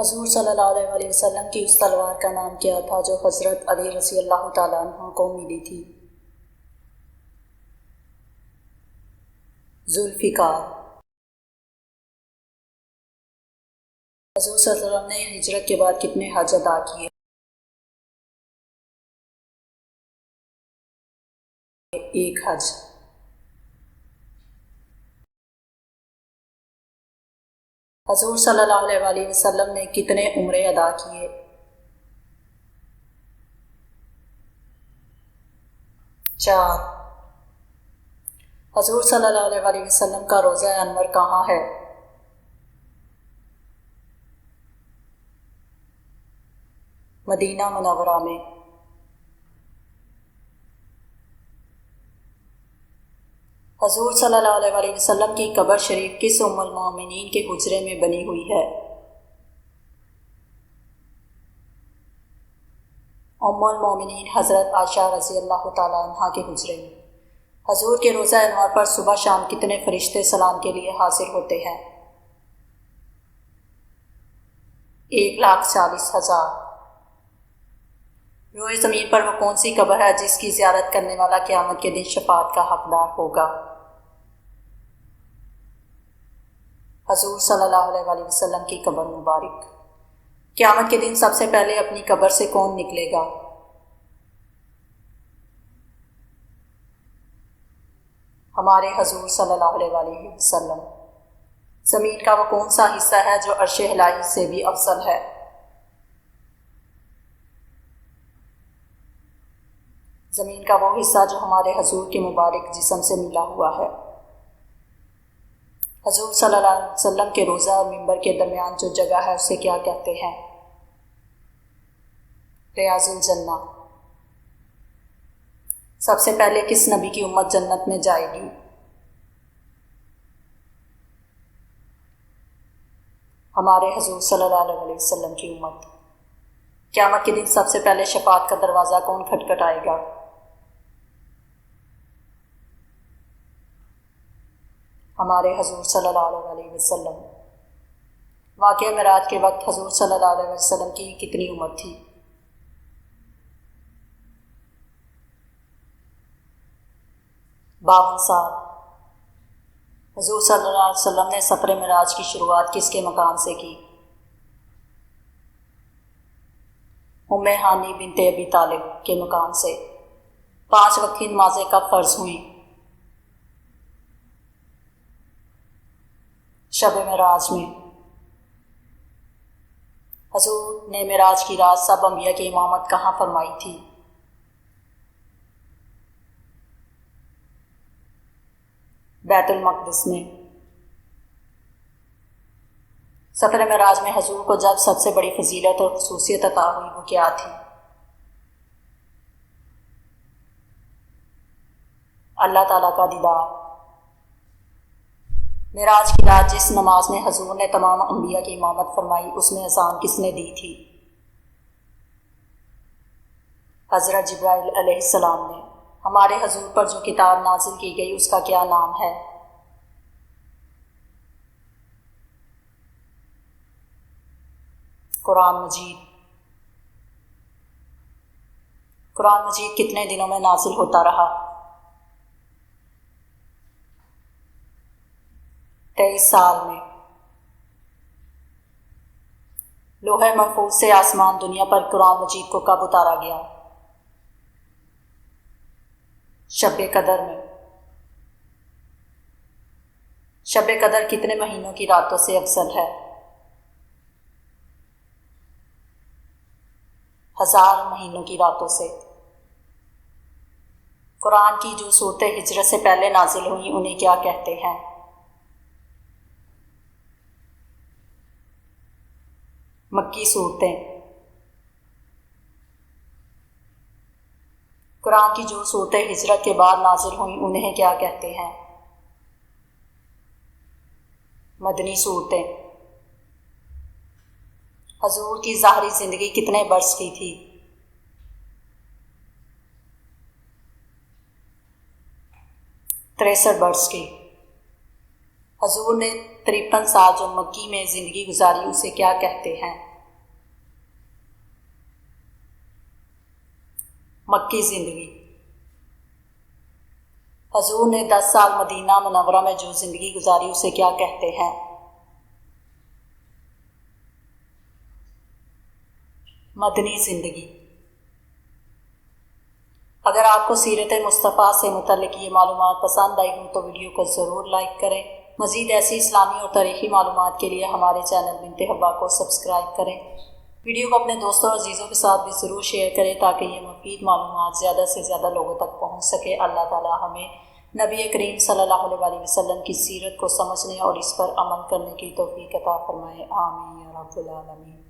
حضور صلی اللہ علیہ وسلم کی اس تلوار کا نام کیا تھا جو حضرت علی رضی اللہ تعالیٰ عنہ کو ملی تھی؟ ذوالفقار۔ حضور صلی اللہ علیہ وسلم نے ہجرت کے بعد کتنے حج ادا کیے؟ ایک حج۔ حضور صلی اللہ علیہ وسلم نے کتنے عمرے ادا کیے؟ 4۔ حضور صلی اللہ علیہ وسلم کا روضہ انور کہاں ہے؟ مدینہ منورہ میں۔ حضور صلی اللہ علیہ وسلم کی قبر شریف کس ام المومنین کے حجرے میں بنی ہوئی ہے؟ ام المومنین حضرت عائشہ رضی اللہ تعالیٰ عنہ کے حجرے میں۔ حضور کے روضہ انور پر صبح شام کتنے فرشتے سلام کے لیے حاضر ہوتے ہیں؟ 1,40,000۔ روئے زمین پر وہ کون سی قبر ہے جس کی زیارت کرنے والا قیامت کے دن شفاعت کا حقدار ہوگا؟ حضور صلی اللہ علیہ وسلم کی قبر مبارک۔ قیامت کے دن سب سے پہلے اپنی قبر سے کون نکلے گا؟ ہمارے حضور صلی اللہ علیہ وسلم۔ زمین کا وہ کون سا حصہ ہے جو عرش الہی سے بھی افضل ہے؟ زمین کا وہ حصہ جو ہمارے حضور کے مبارک جسم سے ملا ہوا ہے۔ حضور صلی اللہ علیہ وسلم کے روضہ اور منبر کے درمیان جو جگہ ہے اسے کیا کہتے ہیں؟ ریاض الجنہ۔ سب سے پہلے کس نبی کی امت جنت میں جائے گی؟ ہمارے حضور صلی اللہ علیہ وسلم کی امت۔ قیامت کے دن سب سے پہلے شفاعت کا دروازہ کون کھٹکھٹائے گا؟ ہمارے حضور صلی اللہ علیہ وسلم۔ واقعہ معراج کے وقت حضور صلی اللہ علیہ وسلم کی کتنی عمر تھی؟ 52 سال۔ حضور صلی اللہ علیہ وسلم نے سفر معراج کی شروعات کس کے مقام سے کی؟ ام ہانی بنت ابی طالب کے مقام سے۔ 5 وقت کی نمازیں کب فرض ہوئیں؟ شب معراج میں۔ حضور نے معراج کی رات سب انبیاء کی امامت کہاں فرمائی تھی؟ بیت المقدس میں۔ سفر معراج میں حضور کو جب سب سے بڑی فضیلت اور خصوصیت عطا ہوئی وہ کیا تھی؟ اللہ تعالیٰ کا دیدار۔ معراج کی رات جس نماز میں حضور نے تمام انبیاء کی امامت فرمائی اس میں اذان کس نے دی تھی؟ حضرت جبرائیل علیہ السلام نے۔ ہمارے حضور پر جو کتاب نازل کی گئی اس کا کیا نام ہے؟ قرآن مجید۔ قرآن مجید کتنے دنوں میں نازل ہوتا رہا؟ 23 سال میں۔ لوح محفوظ سے آسمان دنیا پر قرآن مجید کو کب اتارا گیا؟ شب قدر میں۔ شب قدر کتنے مہینوں کی راتوں سے افضل ہے؟ 1000 مہینوں کی راتوں سے۔ قرآن کی جو صورتیں ہجرت سے پہلے نازل ہوئیں انہیں کیا کہتے ہیں؟ مکی صورتیں۔ قرآن کی جو صورتیں ہجرت کے بعد نازل ہوئیں انہیں کیا کہتے ہیں؟ مدنی صورتیں۔ حضور کی ظاہری زندگی کتنے برس کی تھی؟ 63 برس کی۔ حضور نے 53 سال جو مکی میں زندگی گزاری اسے کیا کہتے ہیں؟ مکی زندگی۔ حضور نے 10 سال مدینہ منورہ میں جو زندگی گزاری اسے کیا کہتے ہیں؟ مدنی زندگی۔ اگر آپ کو سیرت مصطفیٰ سے متعلق یہ معلومات پسند آئی ہوں تو ویڈیو کو ضرور لائک کریں۔ مزید ایسی اسلامی اور تاریخی معلومات کے لیے ہمارے چینل بنت حبا کو سبسکرائب کریں۔ ویڈیو کو اپنے دوستوں اور عزیزوں کے ساتھ بھی ضرور شیئر کریں تاکہ یہ مفید معلومات زیادہ سے زیادہ لوگوں تک پہنچ سکے۔ اللہ تعالی ہمیں نبی کریم صلی اللہ علیہ وسلم کی سیرت کو سمجھنے اور اس پر عمل کرنے کی توفیق عطا فرمائے۔ آمین یا رب العالمین۔